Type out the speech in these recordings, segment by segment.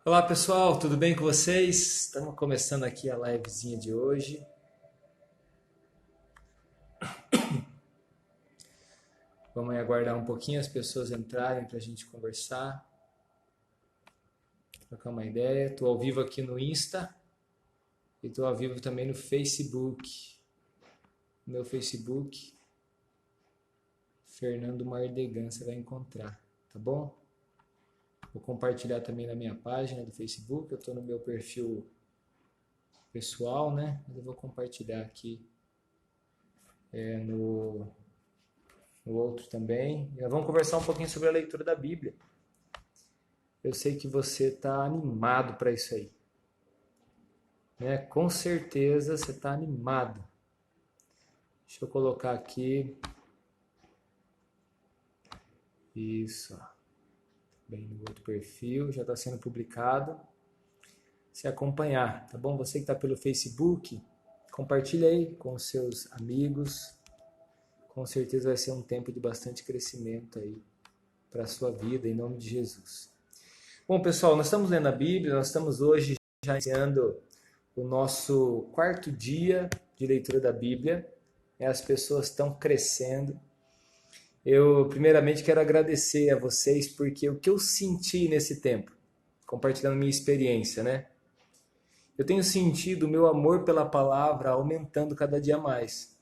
Olá pessoal, tudo bem com vocês? Estamos começando aqui a livezinha de hoje. Vamos aí aguardar um pouquinho as pessoas entrarem para a gente conversar, trocar uma ideia. Estou ao vivo aqui no Insta e estou ao vivo também no Facebook. Meu Facebook, Fernando Mardegan, você vai encontrar, tá bom? Vou compartilhar também na minha página do Facebook. Eu estou no meu perfil pessoal, né? Mas eu vou compartilhar aqui no outro também. E nós vamos conversar um pouquinho sobre a leitura da Bíblia. Eu sei que você está animado para isso aí, né? Com certeza você está animado. Deixa eu colocar aqui. Isso. Bem no outro perfil, já está sendo publicado. Se acompanhar, tá bom? Você que está pelo Facebook, compartilha aí com os seus amigos. Com certeza vai ser um tempo de bastante crescimento aí para a sua vida, em nome de Jesus. Bom, pessoal, nós estamos lendo a Bíblia, nós estamos hoje já iniciando o nosso quarto dia de leitura da Bíblia. As pessoas estão crescendo. Eu, primeiramente, quero agradecer a vocês porque o que eu senti nesse tempo, compartilhando minha experiência, né? Eu tenho sentido o meu amor pela palavra aumentando cada dia mais.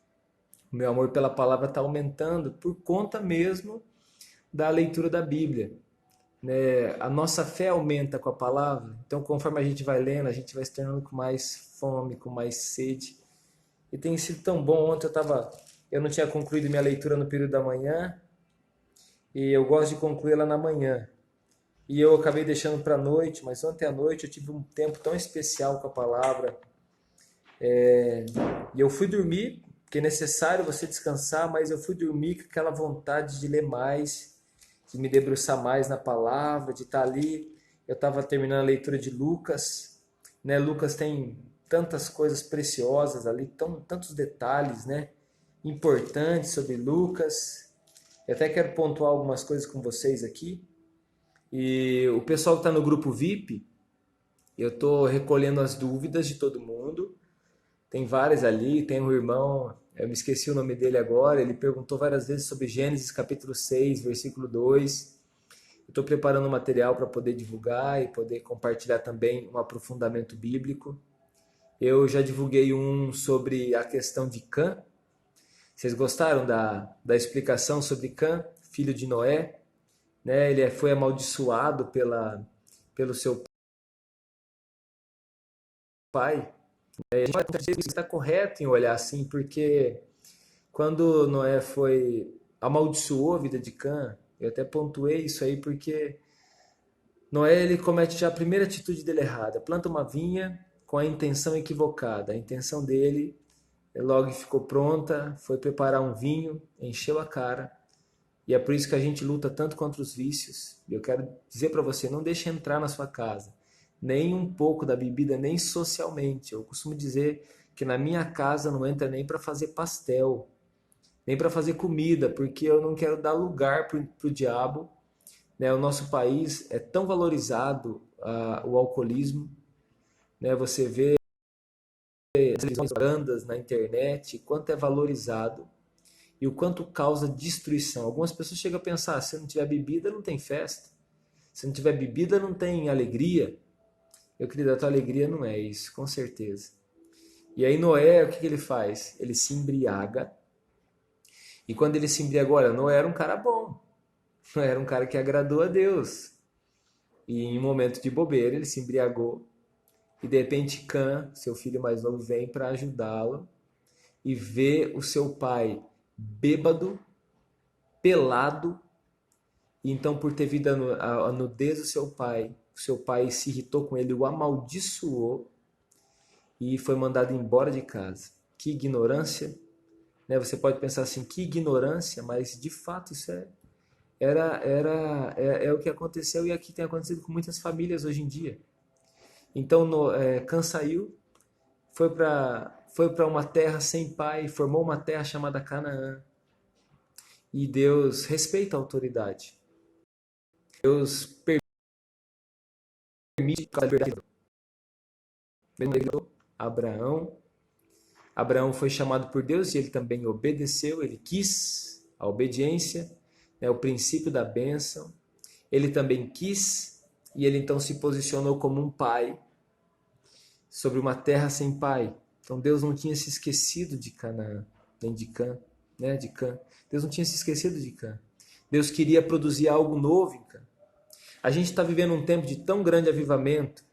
O meu amor pela palavra está aumentando por conta mesmo da leitura da Bíblia. Né? A nossa fé aumenta com a palavra, então conforme a gente vai lendo, a gente vai se tornando com mais fome, com mais sede. E tem sido tão bom. Ontem eu não tinha concluído minha leitura no período da manhã e eu gosto de concluí-la na manhã. E eu acabei deixando para a noite, mas ontem à noite eu tive um tempo tão especial com a palavra. E eu fui dormir, porque é necessário você descansar, mas eu fui dormir com aquela vontade de ler mais, de me debruçar mais na palavra, de estar ali. Eu estava terminando a leitura de Lucas, né? Lucas tem tantas coisas preciosas ali, tantos detalhes, né? Importantes sobre Lucas. Eu até quero pontuar algumas coisas com vocês aqui. E o pessoal que está no grupo VIP, eu estou recolhendo as dúvidas de todo mundo. Tem várias ali, tem um irmão, eu me esqueci o nome dele agora, ele perguntou várias vezes sobre Gênesis capítulo 6, versículo 2. Eu estou preparando um material para poder divulgar e poder compartilhar também um aprofundamento bíblico. Eu já divulguei um sobre a questão de Cã. Vocês gostaram da explicação sobre Cã, filho de Noé? Né? Ele foi amaldiçoado pelo seu pai. A gente vai dizer que está correto em olhar assim, porque quando Noé amaldiçoou a vida de Cã, eu até pontuei isso aí porque Noé ele comete já a primeira atitude dele errada, planta uma vinha com a intenção equivocada. A intenção dele logo ficou pronta, foi preparar um vinho, encheu a cara. E é por isso que a gente luta tanto contra os vícios. Eu quero dizer para você, não deixe entrar na sua casa nem um pouco da bebida, nem socialmente. Eu costumo dizer que na minha casa não entra nem para fazer pastel, nem para fazer comida, porque eu não quero dar lugar para o diabo. Né? O nosso país é tão valorizado o alcoolismo. Né? Você vê as bandas na internet, quanto é valorizado e o quanto causa destruição. Algumas pessoas chegam a pensar, se não tiver bebida, não tem festa. Se não tiver bebida, não tem alegria. Eu queria a tua alegria não é isso, com certeza. E aí Noé, o que ele faz? Ele se embriaga. E quando ele se embriagou, olha, Noé era um cara bom. Noé era um cara que agradou a Deus. E em um momento de bobeira, ele se embriagou. E de repente Cã, seu filho mais novo, vem para ajudá-lo. E vê o seu pai bêbado, pelado. E então, por ter visto a nudez do o seu pai se irritou com ele, o amaldiçoou e foi mandado embora de casa. Que ignorância! Né? Você pode pensar assim, que ignorância, mas de fato isso é o que aconteceu e aqui tem acontecido com muitas famílias hoje em dia. Então Cã saiu, foi para uma terra sem pai, formou uma terra chamada Canaã. E Deus respeita a autoridade. Deus permite por causa da liberdade. Abraão. Abraão foi chamado por Deus e ele também obedeceu, ele quis a obediência, né, o princípio da bênção. Ele também quis e ele então se posicionou como um pai sobre uma terra sem pai. Então Deus não tinha se esquecido de Canaã, nem de Cã, né, de Cã. Deus não tinha se esquecido de Cã. Deus queria produzir algo novo em Cã. A gente está vivendo um tempo de tão grande avivamento.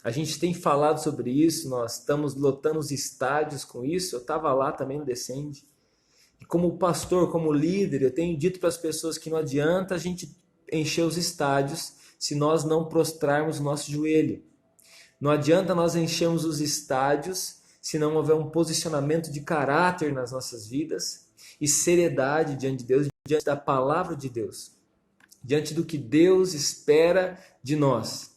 A gente tem falado sobre isso, nós estamos lotando os estádios com isso. Eu estava lá também no Descende. E como pastor, como líder, eu tenho dito para as pessoas que não adianta a gente encher os estádios se nós não prostrarmos o nosso joelho. Não adianta nós enchermos os estádios se não houver um posicionamento de caráter nas nossas vidas e seriedade diante de Deus, diante da palavra de Deus, diante do que Deus espera de nós.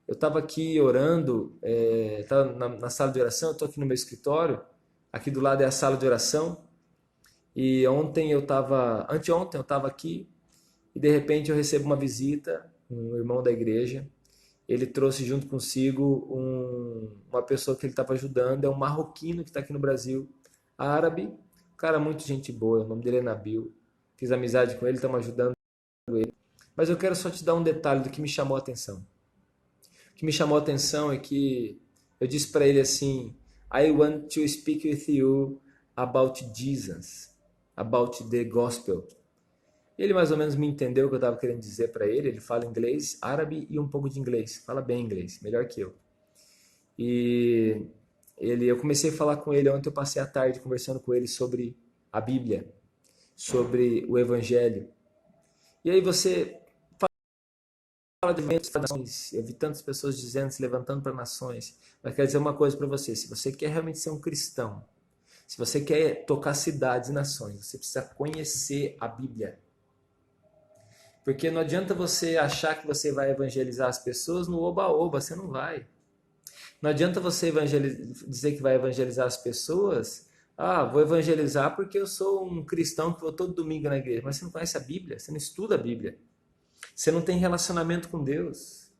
Eu estava aqui orando, estava na sala de oração, eu estou aqui no meu escritório, aqui do lado é a sala de oração, e anteontem eu estava aqui, e de repente eu recebo uma visita, um irmão da igreja. Ele trouxe junto consigo uma pessoa que ele estava ajudando, é um marroquino que está aqui no Brasil, árabe, um cara muito gente boa, o nome dele é Nabil. Fiz amizade com ele, estamos ajudando ele. Mas eu quero só te dar um detalhe do que me chamou a atenção. O que me chamou a atenção é que eu disse para ele assim: I want to speak with you about Jesus, about the gospel. Ele mais ou menos me entendeu o que eu estava querendo dizer para ele. Ele fala inglês, árabe e um pouco de inglês. Fala bem inglês, melhor que eu. E eu comecei a falar com ele ontem. Eu passei a tarde conversando com ele sobre a Bíblia, sobre o Evangelho. E aí você fala de eventos para nações. Eu vi tantas pessoas dizendo, se levantando para nações. Mas quero dizer uma coisa para você: se você quer realmente ser um cristão, se você quer tocar cidades e nações, você precisa conhecer a Bíblia. Porque não adianta você achar que você vai evangelizar as pessoas no oba-oba, você não vai. Não adianta você dizer que vai evangelizar as pessoas, vou evangelizar porque eu sou um cristão que vou todo domingo na igreja, mas você não conhece a Bíblia, você não estuda a Bíblia, você não tem relacionamento com Deus.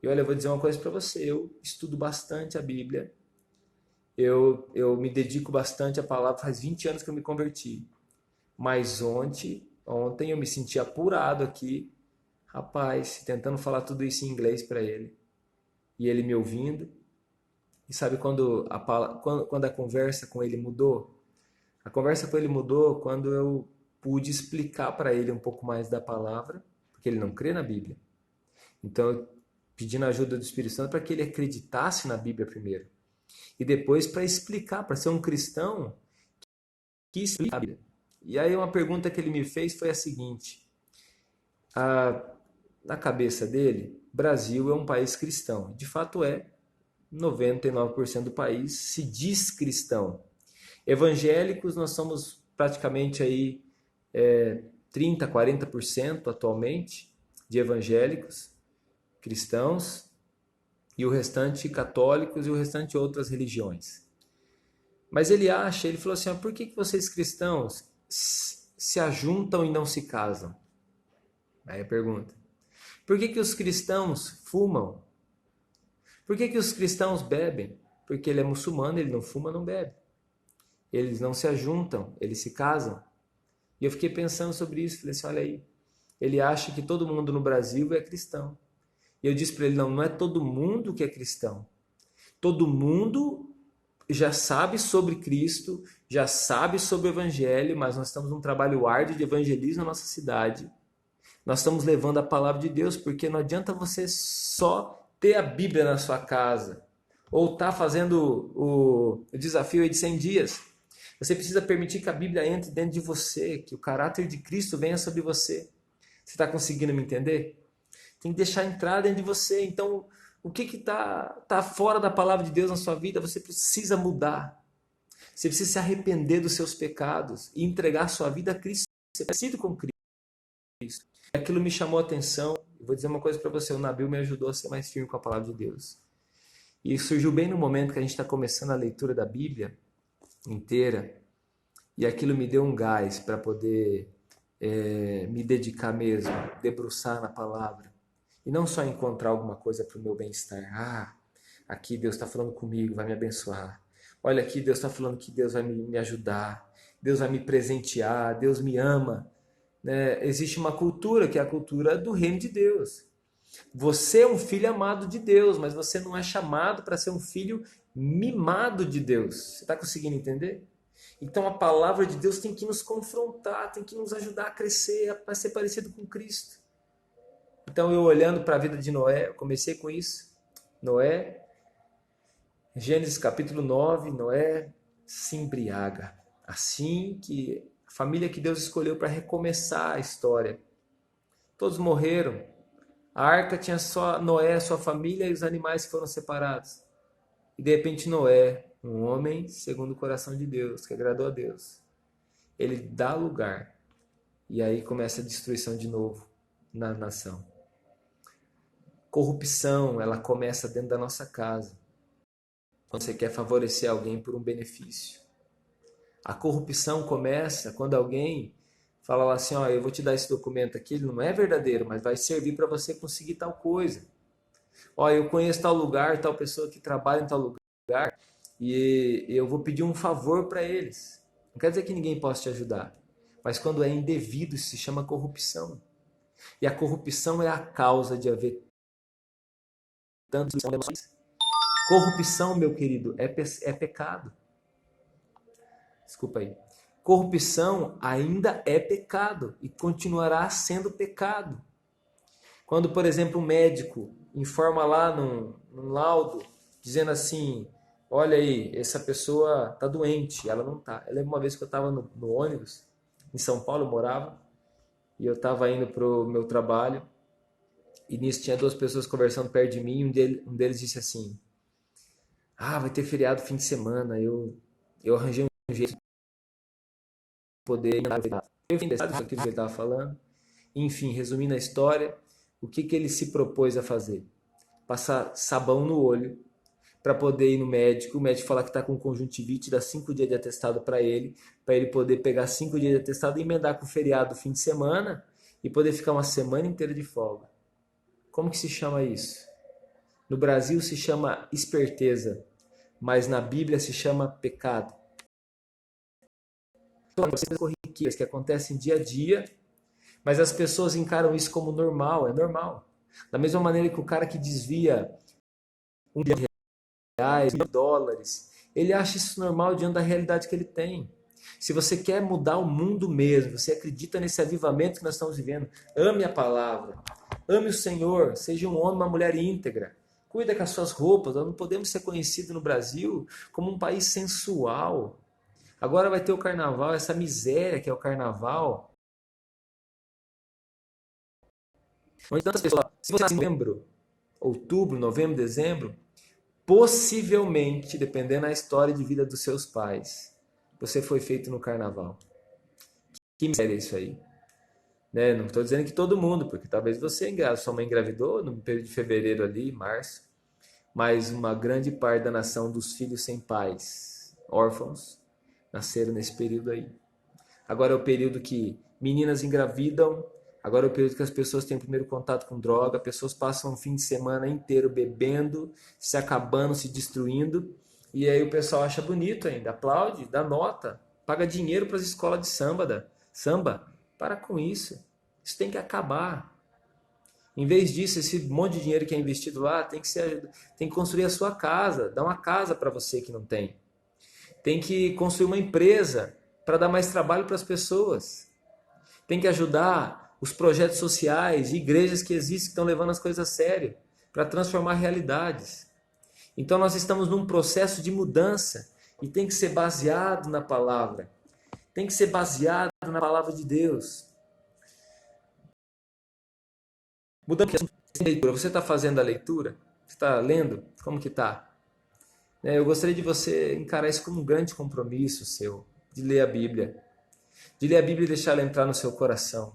E olha, eu vou dizer uma coisa para você: eu estudo bastante a Bíblia, eu me dedico bastante à palavra, faz 20 anos que eu me converti, mas ontem eu me senti apurado aqui, rapaz, tentando falar tudo isso em inglês para ele, e ele me ouvindo. E sabe quando a conversa com ele mudou? A conversa com ele mudou quando eu pude explicar para ele um pouco mais da palavra, porque ele não crê na Bíblia. Então eu pedi a ajuda do Espírito Santo para que ele acreditasse na Bíblia primeiro. E depois para explicar, para ser um cristão que explica a Bíblia. E aí uma pergunta que ele me fez foi a seguinte: na cabeça dele, Brasil é um país cristão. De fato é. 99% do país se diz cristão. Evangélicos, nós somos praticamente aí 30, 40% atualmente de evangélicos cristãos, e o restante católicos e o restante outras religiões. Mas ele falou assim: por que vocês cristãos se ajuntam e não se casam? Aí a pergunta: por que os cristãos fumam? Por que os cristãos bebem? Porque ele é muçulmano, ele não fuma, não bebe. Eles não se ajuntam, eles se casam. E eu fiquei pensando sobre isso, falei assim: olha aí, ele acha que todo mundo no Brasil é cristão. E eu disse para ele: não é todo mundo que é cristão. Todo mundo já sabe sobre Cristo, já sabe sobre o Evangelho, mas nós estamos num trabalho árduo de evangelismo na nossa cidade. Nós estamos levando a palavra de Deus, porque não adianta você só ter a Bíblia na sua casa, ou estar fazendo o desafio aí de 100 dias. Você precisa permitir que a Bíblia entre dentro de você, que o caráter de Cristo venha sobre você. Você está conseguindo me entender? Tem que deixar entrar dentro de você. Então, o que está fora da palavra de Deus na sua vida, você precisa mudar. Você precisa se arrepender dos seus pecados e entregar a sua vida a Cristo. Você precisa com Cristo. Aquilo me chamou a atenção. Eu vou dizer uma coisa para você: o Nabil me ajudou a ser mais firme com a palavra de Deus. E surgiu bem no momento que a gente está começando a leitura da Bíblia inteira, e aquilo me deu um gás para poder me dedicar mesmo, debruçar na palavra. E não só encontrar alguma coisa para o meu bem-estar. Ah, aqui Deus está falando comigo, vai me abençoar. Olha aqui, Deus está falando que Deus vai me ajudar. Deus vai me presentear, Deus me ama. Né? Existe uma cultura que é a cultura do reino de Deus. Você é um filho amado de Deus, mas você não é chamado para ser um filho mimado de Deus. Você está conseguindo entender? Então a palavra de Deus tem que nos confrontar, tem que nos ajudar a crescer, a ser parecido com Cristo. Então eu olhando para a vida de Noé, eu comecei com isso. Noé, Gênesis capítulo 9, Noé se embriaga. Assim que a família que Deus escolheu para recomeçar a história. Todos morreram. A arca tinha só Noé, sua família e os animais que foram separados. E de repente Noé, um homem segundo o coração de Deus, que agradou a Deus, ele dá lugar. E aí começa a destruição de novo na nação. Corrupção, ela começa dentro da nossa casa. Quando você quer favorecer alguém por um benefício. A corrupção começa quando alguém fala assim, ó, eu vou te dar esse documento aqui, ele não é verdadeiro, mas vai servir para você conseguir tal coisa. Ó, eu conheço tal lugar, tal pessoa que trabalha em tal lugar, e eu vou pedir um favor para eles. Não quer dizer que ninguém possa te ajudar, mas quando é indevido, isso se chama corrupção. E a corrupção é a causa de haver tantos problemas. Corrupção, meu querido, é pecado. Desculpa aí. Corrupção ainda é pecado e continuará sendo pecado. Quando, por exemplo, um médico informa lá num laudo, dizendo assim, olha aí, essa pessoa está doente, ela não está. Eu lembro uma vez que eu estava no ônibus, em São Paulo eu morava, e eu estava indo para o meu trabalho, e nisso tinha duas pessoas conversando perto de mim, e um deles disse assim, ah, vai ter feriado fim de semana, eu arranjei um jeito de poder ir na feriado. Eu fiquei interessado naquilo que ele estava falando. Enfim, resumindo a história, o que ele se propôs a fazer? Passar sabão no olho para poder ir no médico, o médico falar que está com conjuntivite, dá 5 dias de atestado para ele poder pegar 5 dias de atestado e emendar com o feriado do fim de semana e poder ficar uma semana inteira de folga. Como que se chama isso? No Brasil se chama esperteza, mas na Bíblia se chama pecado. Então, coisas corriqueiras que acontecem dia a dia, mas as pessoas encaram isso como normal, é normal. Da mesma maneira que o cara que desvia R$ 1 bilhão, $1 bilhão, ele acha isso normal diante da realidade que ele tem. Se você quer mudar o mundo mesmo, você acredita nesse avivamento que nós estamos vivendo, ame a palavra, ame o Senhor, seja um homem, uma mulher íntegra, cuida com as suas roupas. Nós não podemos ser conhecidos no Brasil como um país sensual. Agora vai ter o carnaval, essa miséria que é o carnaval. Onde tantas pessoas, se você nasce em novembro, outubro, novembro, dezembro, possivelmente, dependendo da história de vida dos seus pais, você foi feito no carnaval. Que miséria é isso aí? Né? Não estou dizendo que todo mundo, porque talvez você, sua mãe engravidou no período de fevereiro ali, março, mas uma grande parte da nação dos filhos sem pais, órfãos, nasceram nesse período aí. Agora é o período que meninas engravidam, agora é o período que as pessoas têm o primeiro contato com droga, pessoas passam um fim de semana inteiro bebendo, se acabando, se destruindo, e aí o pessoal acha bonito ainda, aplaude, dá nota, paga dinheiro para as escolas de samba. Para com isso. Isso tem que acabar. Em vez disso, esse monte de dinheiro que é investido lá tem que construir a sua casa, dar uma casa para você que não tem. Tem que construir uma empresa para dar mais trabalho para as pessoas. Tem que ajudar os projetos sociais e igrejas que existem, que estão levando as coisas a sério, para transformar realidades. Então nós estamos num processo de mudança e tem que ser baseado na palavra. Tem que ser baseado na palavra de Deus. Mudando de assunto, leitura. Você está fazendo a leitura? Você está lendo? Como que está? Eu gostaria de você encarar isso como um grande compromisso seu, de ler a Bíblia. De ler a Bíblia e deixar ela entrar no seu coração.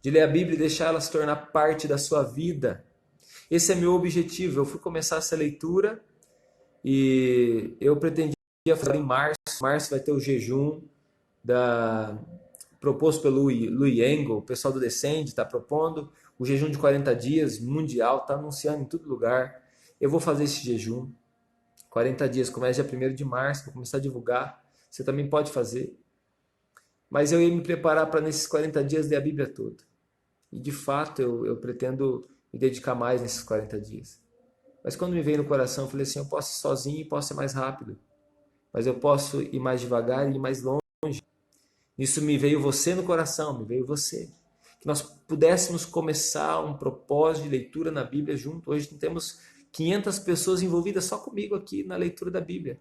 De ler a Bíblia e deixar ela se tornar parte da sua vida. Esse é meu objetivo. Eu fui começar essa leitura e eu pretendia fazer em março. Março vai ter o jejum proposto pelo Louis Engel, o pessoal do Descende está propondo O jejum de 40 dias mundial está anunciando em todo lugar. Eu vou fazer esse jejum. 40 dias, começa dia 1º de março, vou começar a divulgar. Você também pode fazer. Mas eu ia me preparar para nesses 40 dias ler a Bíblia toda. E de fato eu pretendo me dedicar mais nesses 40 dias. Mas quando me veio no coração, eu falei assim, eu posso ir sozinho e posso ser mais rápido. Mas eu posso ir mais devagar e ir mais longe. Isso me veio você no coração, me veio você. Que nós pudéssemos começar um propósito de leitura na Bíblia junto. Hoje temos 500 pessoas envolvidas só comigo aqui na leitura da Bíblia.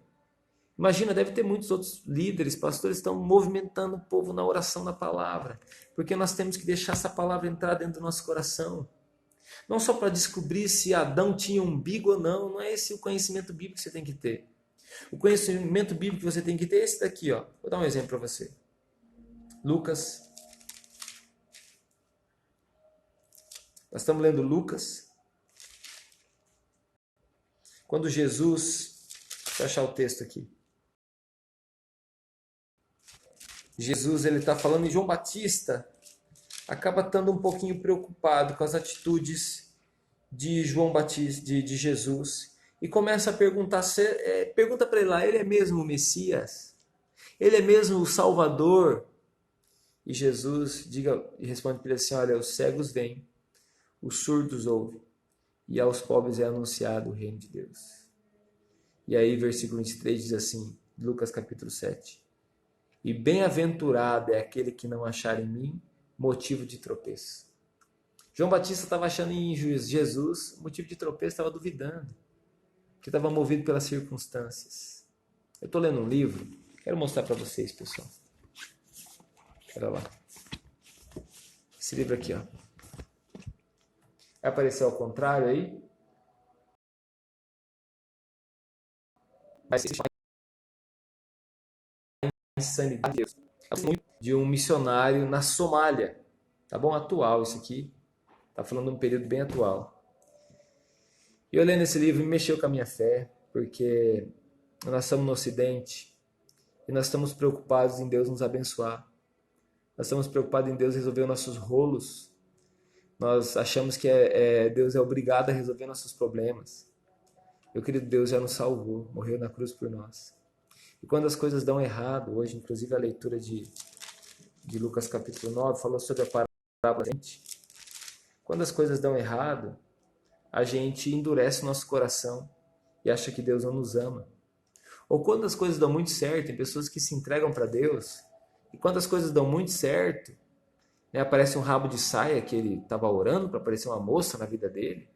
Imagina, deve ter muitos outros líderes, pastores que estão movimentando o povo na oração da palavra. Porque nós temos que deixar essa palavra entrar dentro do nosso coração. Não só para descobrir se Adão tinha umbigo ou não, não é esse o conhecimento bíblico que você tem que ter. O conhecimento bíblico que você tem que ter é esse daqui, ó. Vou dar um exemplo para você. Lucas. Nós estamos lendo Lucas. Quando Jesus, deixa eu achar o texto aqui. Jesus, ele está falando em João Batista, acaba estando um pouquinho preocupado com as atitudes de João Batista, de Jesus, e começa a perguntar, pergunta para ele lá, ele é mesmo o Messias? Ele é mesmo o Salvador? E Jesus responde para ele assim, olha, os cegos vêm, os surdos ouvem, e aos pobres é anunciado o reino de Deus. E aí, versículo 23 diz assim, Lucas capítulo 7, e bem-aventurado é aquele que não achar em mim motivo de tropeço. João Batista estava achando em Jesus motivo de tropeço, estava duvidando, que estava movido pelas circunstâncias. Eu estou lendo um livro, quero mostrar para vocês, pessoal. Olha lá. Esse livro aqui, ó. Vai aparecer ao contrário aí. Vai ser Insanidade de um missionário na Somália. Tá bom? Atual isso aqui. Tá falando de um período bem atual. E eu lendo esse livro me mexeu com a minha fé, porque nós estamos no Ocidente e nós estamos preocupados em Deus nos abençoar. Nós estamos preocupados em Deus resolver os nossos rolos. Nós achamos que Deus é obrigado a resolver nossos problemas. Meu querido, Deus já nos salvou, morreu na cruz por nós. E quando as coisas dão errado, hoje inclusive a leitura de Lucas capítulo 9 falou sobre a parábola da gente. Quando as coisas dão errado, a gente endurece o nosso coração e acha que Deus não nos ama. Ou quando as coisas dão muito certo, tem pessoas que se entregam para Deus, e quando as coisas dão muito certo, aparece um rabo de saia que ele estava orando para aparecer uma moça na vida dele,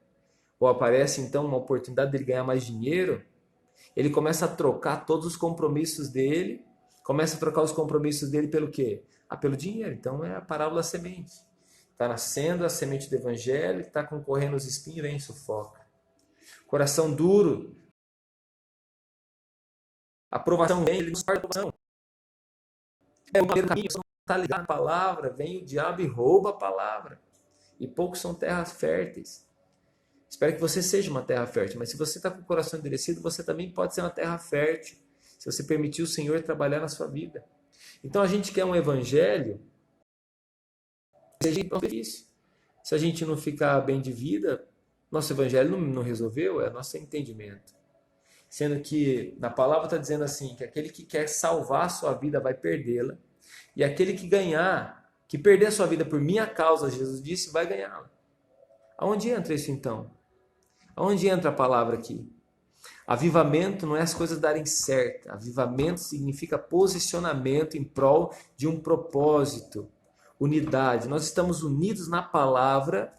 ou aparece então uma oportunidade dele ganhar mais dinheiro, ele começa a trocar todos os compromissos dele, começa a trocar os compromissos dele pelo quê? Pelo dinheiro. Então é a parábola da semente. Está nascendo a semente do evangelho, está concorrendo os espinhos, vem e sufoca. Coração duro, aprovação vem, ele nos faz aprovação. É o primeiro caminho, você não está ligado à palavra, vem o diabo e rouba a palavra. E poucos são terras férteis. Espero que você seja uma terra fértil, mas se você está com o coração endurecido, você também pode ser uma terra fértil, se você permitir o Senhor trabalhar na sua vida. Então a gente quer um evangelho que seja feliz. Se a gente não ficar bem de vida, nosso evangelho não resolveu, é nosso entendimento. Sendo que na palavra está dizendo assim, que aquele que quer salvar a sua vida vai perdê-la, e aquele que ganhar, que perder a sua vida por minha causa, Jesus disse, vai ganhá-la. Aonde entra isso então? Aonde entra a palavra aqui? Avivamento não é as coisas darem certo. Avivamento significa posicionamento em prol de um propósito, unidade. Nós estamos unidos na palavra,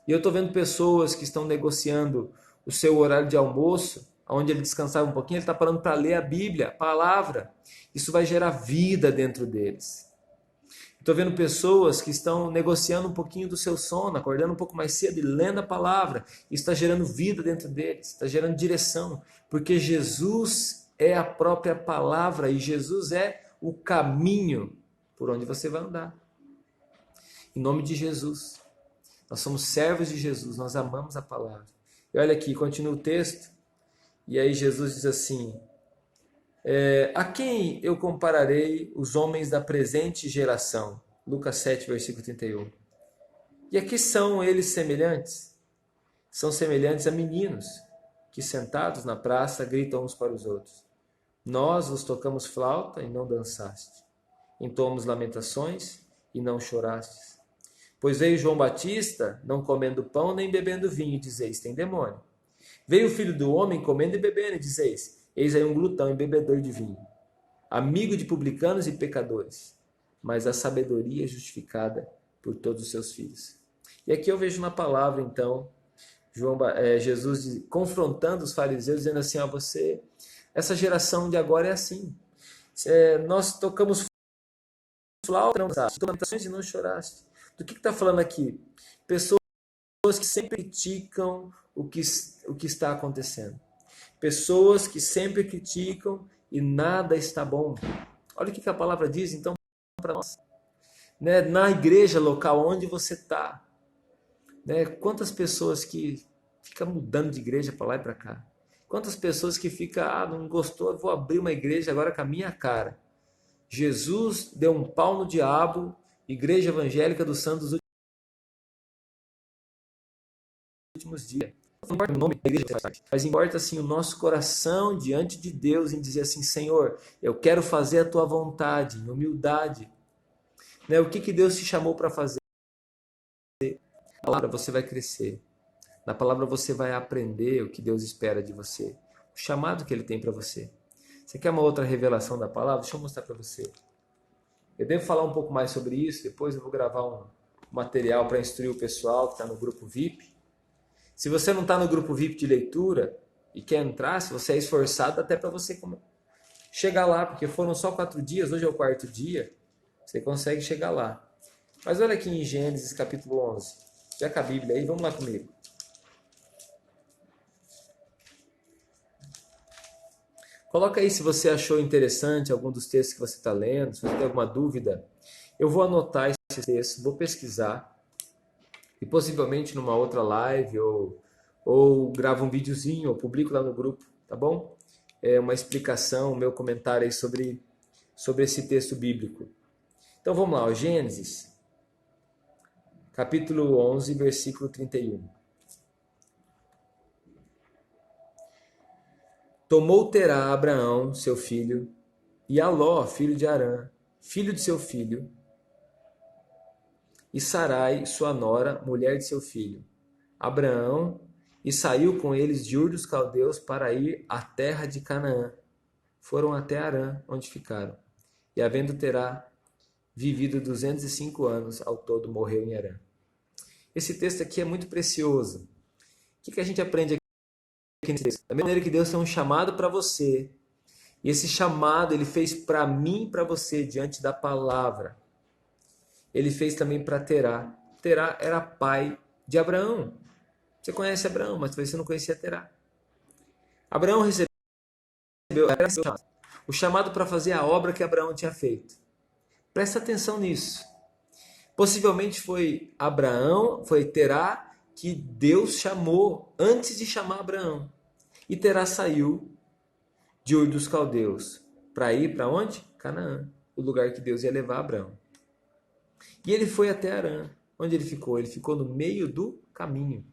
e eu estou vendo pessoas que estão negociando o seu horário de almoço, onde ele descansava um pouquinho, ele está parando para ler a Bíblia, a palavra. Isso vai gerar vida dentro deles. Estou vendo pessoas que estão negociando um pouquinho do seu sono, acordando um pouco mais cedo e lendo a palavra. Isso está gerando vida dentro deles, está gerando direção, porque Jesus é a própria palavra e Jesus é o caminho por onde você vai andar. Em nome de Jesus. Nós somos servos de Jesus, nós amamos a palavra. E olha aqui, continua o texto, e aí Jesus diz assim, a quem eu compararei os homens da presente geração? Lucas 7, versículo 31. E aqui são eles semelhantes? São semelhantes a meninos que sentados na praça gritam uns para os outros. Nós vos tocamos flauta e não dançaste. Entoamos lamentações e não chorastes. Pois veio João Batista, não comendo pão nem bebendo vinho, e dizeis, tem demônio. Veio o Filho do Homem comendo e bebendo, e dizeis, eis aí um glutão e bebedor de vinho, amigo de publicanos e pecadores. Mas a sabedoria é justificada por todos os seus filhos. E aqui eu vejo na palavra, então, Jesus confrontando os fariseus, dizendo assim, essa geração de agora é assim. Nós tocamos flauta, não dançaste, lamentações e não choraste. Do que está falando aqui? Pessoas que sempre criticam o que está acontecendo. Pessoas que sempre criticam e nada está bom. Olha o que a palavra diz, então, para nós. Né? Na igreja local onde você está. Né? Quantas pessoas que ficam mudando de igreja para lá e para cá. Quantas pessoas que ficam, não gostou, eu vou abrir uma igreja agora com a minha cara. Jesus deu um pau no diabo, Igreja Evangélica dos Santos dos Últimos Dias. Não importa o nome da igreja que você faz, mas importa assim o nosso coração diante de Deus em dizer assim, Senhor, eu quero fazer a tua vontade, em humildade. Né? O que Deus te chamou para fazer? Na palavra você vai crescer. Na palavra você vai aprender o que Deus espera de você. O chamado que Ele tem para você. Você quer uma outra revelação da palavra? Deixa eu mostrar para você. Eu devo falar um pouco mais sobre isso, depois eu vou gravar um material para instruir o pessoal que está no grupo VIP. Se você não está no grupo VIP de leitura e quer entrar, se você é esforçado, até para você chegar lá, porque foram só 4 dias, hoje é o 4º dia, você consegue chegar lá. Mas olha aqui em Gênesis capítulo 11, já com a Bíblia aí, vamos lá comigo. Coloca aí se você achou interessante algum dos textos que você está lendo, se você tem alguma dúvida. Eu vou anotar esse texto, vou pesquisar e possivelmente numa outra live ou gravo um videozinho ou publico lá no grupo, tá bom? É uma explicação, meu comentário aí sobre esse texto bíblico. Então vamos lá, Gênesis, capítulo 11, versículo 31. Tomou Terá Abraão, seu filho, e a Ló, filho de Arã, filho de seu filho, e Sarai, sua nora, mulher de seu filho, Abraão, e saiu com eles de Ur dos Caldeus para ir à terra de Canaã. Foram até Arã, onde ficaram. E havendo Terá vivido 205 anos, ao todo morreu em Arã. Esse texto aqui é muito precioso. O que a gente aprende aqui nesse texto? Da mesma maneira que Deus tem um chamado para você, e esse chamado Ele fez para mim e para você diante da palavra. Ele fez também para Terá. Terá era pai de Abraão. Você conhece Abraão, mas você não conhecia Terá. Abraão recebeu o chamado para fazer a obra que Abraão tinha feito. Presta atenção nisso. Possivelmente foi Terá que Deus chamou antes de chamar Abraão. E Terá saiu de Ur dos Caldeus para ir para onde? Canaã, o lugar que Deus ia levar Abraão. E ele foi até Arã. Onde ele ficou? Ele ficou no meio do caminho.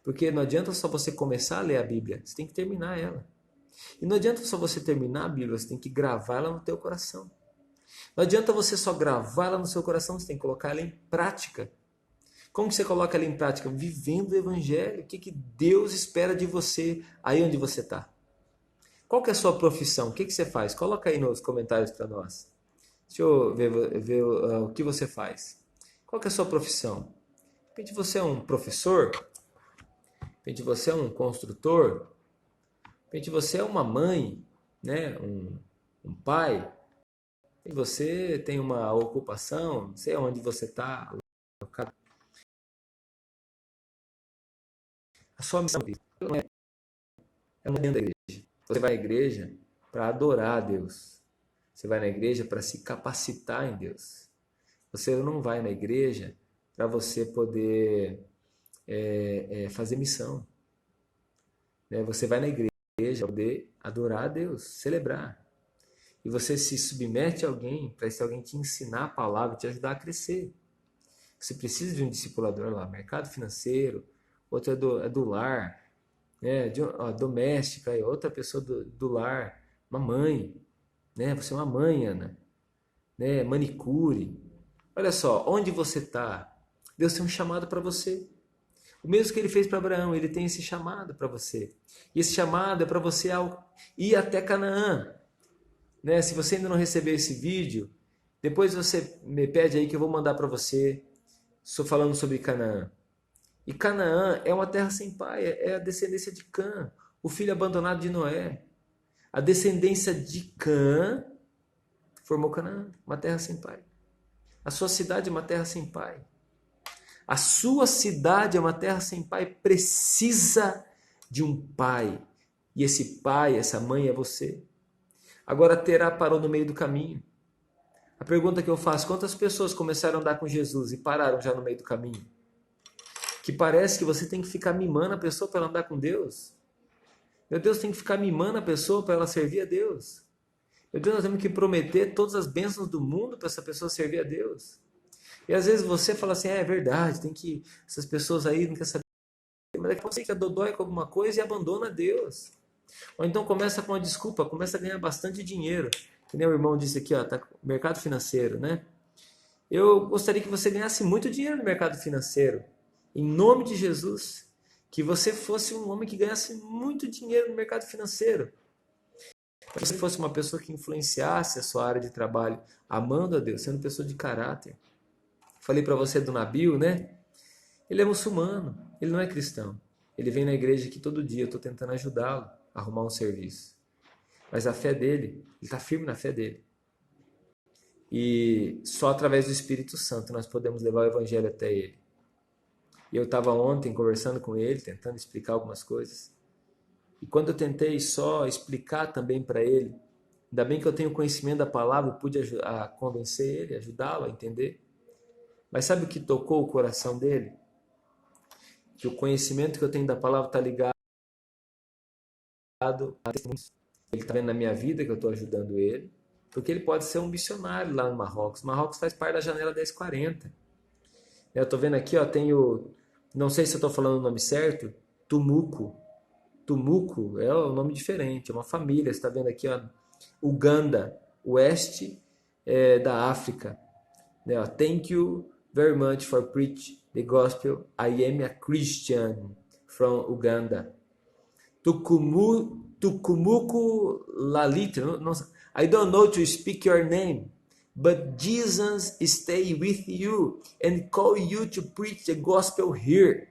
Porque não adianta só você começar a ler a Bíblia, você tem que terminar ela. E não adianta só você terminar a Bíblia, você tem que gravar ela no teu coração. Não adianta você só gravar ela no seu coração, você tem que colocar ela em prática. Como que você coloca ela em prática? Vivendo o Evangelho. O que Deus espera de você aí onde você está? Qual que é a sua profissão? O que você faz? Coloca aí nos comentários para nós. Deixa eu ver o que você faz. Qual que é a sua profissão? De repente você é um professor? De repente você é um construtor? De repente você é uma mãe, né? um pai? E você tem uma ocupação? Não sei onde você está. A sua missão é uma dentro da igreja. Você vai à igreja para adorar a Deus. Você vai na igreja para se capacitar em Deus. Você não vai na igreja para você poder fazer missão. Né? Você vai na igreja para poder adorar a Deus, celebrar. E você se submete a alguém para esse alguém te ensinar a palavra e te ajudar a crescer. Você precisa de um discipulador lá, mercado financeiro, outro é do lar, né? Doméstica, aí outra pessoa do lar, uma mãe, né? Você é uma mãe, Ana, né? Manicure. Olha só, onde você está? Deus tem um chamado para você. O mesmo que ele fez para Abraão, ele tem esse chamado para você. E esse chamado é para você ir até Canaã, né? Se você ainda não recebeu esse vídeo, depois você me pede aí que eu vou mandar para você. Estou falando sobre Canaã. E Canaã é uma terra sem pai, é a descendência de Cã, o filho abandonado de Noé. A descendência de Cã formou Canaã, uma terra sem pai. A sua cidade é uma terra sem pai. A sua cidade é uma terra sem pai, precisa de um pai. E esse pai, essa mãe é você. Agora Terá parou no meio do caminho. A pergunta que eu faço, quantas pessoas começaram a andar com Jesus e pararam já no meio do caminho? Que parece que você tem que ficar mimando a pessoa para ela andar com Deus. Meu Deus, tem que ficar mimando a pessoa para ela servir a Deus. Meu Deus, nós temos que prometer todas as bênçãos do mundo para essa pessoa servir a Deus. E às vezes você fala assim, é verdade, tem que. Essas pessoas aí não querem saber. Mas é que você fica dodói com alguma coisa e abandona Deus. Ou então começa com uma desculpa, começa a ganhar bastante dinheiro. Que nem o irmão disse aqui, ó, tá, mercado financeiro, né? Eu gostaria que você ganhasse muito dinheiro no mercado financeiro. Em nome de Jesus. Que você fosse um homem que ganhasse muito dinheiro no mercado financeiro. Que você fosse uma pessoa que influenciasse a sua área de trabalho, amando a Deus, sendo pessoa de caráter. Falei para você do Nabil, né? Ele é muçulmano, ele não é cristão. Ele vem na igreja aqui todo dia, eu estou tentando ajudá-lo a arrumar um serviço. Mas a fé dele, ele está firme na fé dele. E só através do Espírito Santo nós podemos levar o Evangelho até ele. E eu estava ontem conversando com ele, tentando explicar algumas coisas. E quando eu tentei só explicar também para ele, ainda bem que eu tenho conhecimento da palavra, eu pude convencer ele, ajudá-lo a entender. Mas sabe o que tocou o coração dele? Que o conhecimento que eu tenho da palavra está ligado a testemunhos. Ele está vendo na minha vida que eu estou ajudando ele, porque ele pode ser um missionário lá no Marrocos. Marrocos faz parte da janela 1040. Eu estou vendo aqui, ó, tem o, não sei se eu estou falando o nome certo, Tumuco. Tumuco é um nome diferente, é uma família. Você está vendo aqui, ó, Uganda, oeste da África. Né, ó, thank you very much for preach the gospel. I am a Christian from Uganda. Tukumuku Lalita. I don't know to speak your name, but Jesus stay with you and call you to preach the gospel here.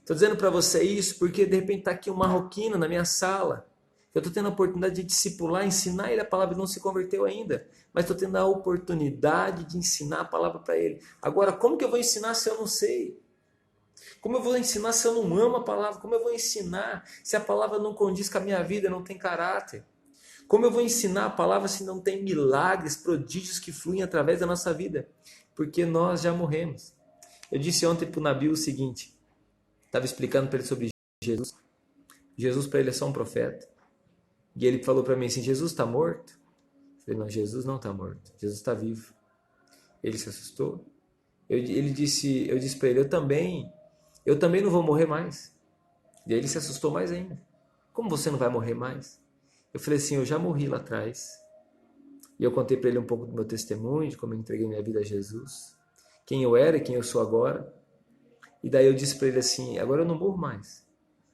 Estou dizendo para você isso porque de repente está aqui um marroquino na minha sala. Eu estou tendo a oportunidade de discipular, ensinar ele a palavra, ele não se converteu ainda. Mas estou tendo a oportunidade de ensinar a palavra para ele. Agora, como que eu vou ensinar se eu não sei? Como eu vou ensinar se eu não amo a palavra? Como eu vou ensinar se a palavra não condiz com a minha vida, não tem caráter? Como eu vou ensinar a palavra se não tem milagres, prodígios que fluem através da nossa vida? Porque nós já morremos. Eu disse ontem para o Nabil o seguinte, estava explicando para ele sobre Jesus. Jesus para ele é só um profeta. E ele falou para mim assim, Jesus está morto? Eu falei, não, Jesus não está morto, Jesus está vivo. Ele se assustou. Eu disse para ele, eu também não vou morrer mais. E aí ele se assustou mais ainda. Como você não vai morrer mais? Eu falei assim, eu já morri lá atrás. E eu contei para ele um pouco do meu testemunho, de como eu entreguei minha vida a Jesus, quem eu era e quem eu sou agora. E daí eu disse para ele assim, agora eu não morro mais.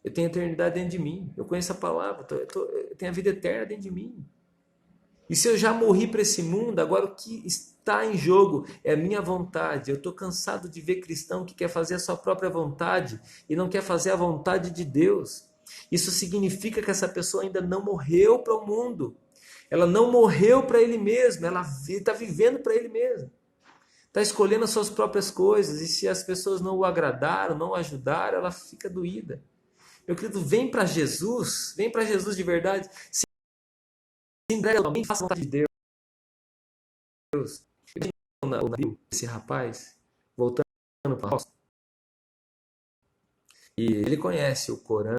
Eu tenho a eternidade dentro de mim. Eu conheço a palavra, eu tenho a vida eterna dentro de mim. E se eu já morri para esse mundo, agora o que está em jogo é a minha vontade. Eu estou cansado de ver cristão que quer fazer a sua própria vontade e não quer fazer a vontade de Deus. Isso significa que essa pessoa ainda não morreu para o mundo. Ela não morreu para ele mesmo, ela está vivendo para ele mesmo. Está escolhendo as suas próprias coisas e se as pessoas não o agradaram, não o ajudaram, ela fica doída. Meu querido, vem para Jesus de verdade. Se entrega também, faça a vontade de Deus. Eu tenho esse rapaz, voltando para nós, e ele conhece o Corão,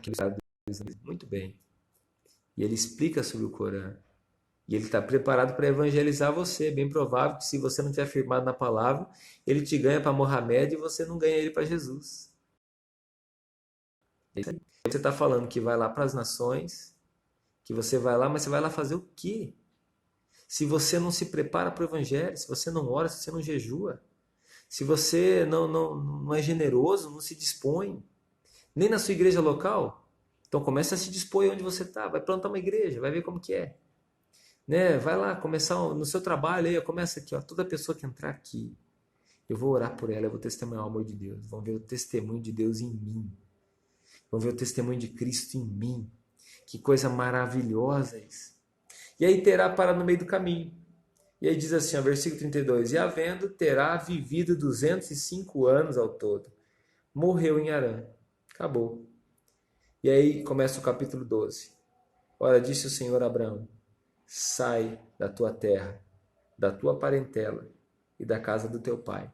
que ele sabe muito bem. E ele explica sobre o Corão. E ele está preparado para evangelizar você. É bem provável que se você não tiver firmado na palavra, ele te ganha para Mohamed e você não ganha ele para Jesus. Você está falando que vai lá para as nações, que você vai lá, mas você vai lá fazer o quê? Se você não se prepara para o evangelho, se você não ora, se você não jejua, se você não é generoso, não se dispõe, nem na sua igreja local, então começa a se dispor onde você está, vai plantar uma igreja, vai ver como que é. Né? Vai lá, começar no seu trabalho aí, começa aqui, ó, toda pessoa que entrar aqui, eu vou orar por ela, eu vou testemunhar o amor de Deus, vão ver o testemunho de Deus em mim, vão ver o testemunho de Cristo em mim. Que coisa maravilhosa isso. E aí terá para no meio do caminho. E aí diz assim, ó, versículo 32, e havendo terá vivido 205 anos ao todo, morreu em Harã. Acabou. E aí começa o capítulo 12. Ora, disse o Senhor a Abraão, sai da tua terra, da tua parentela e da casa do teu pai,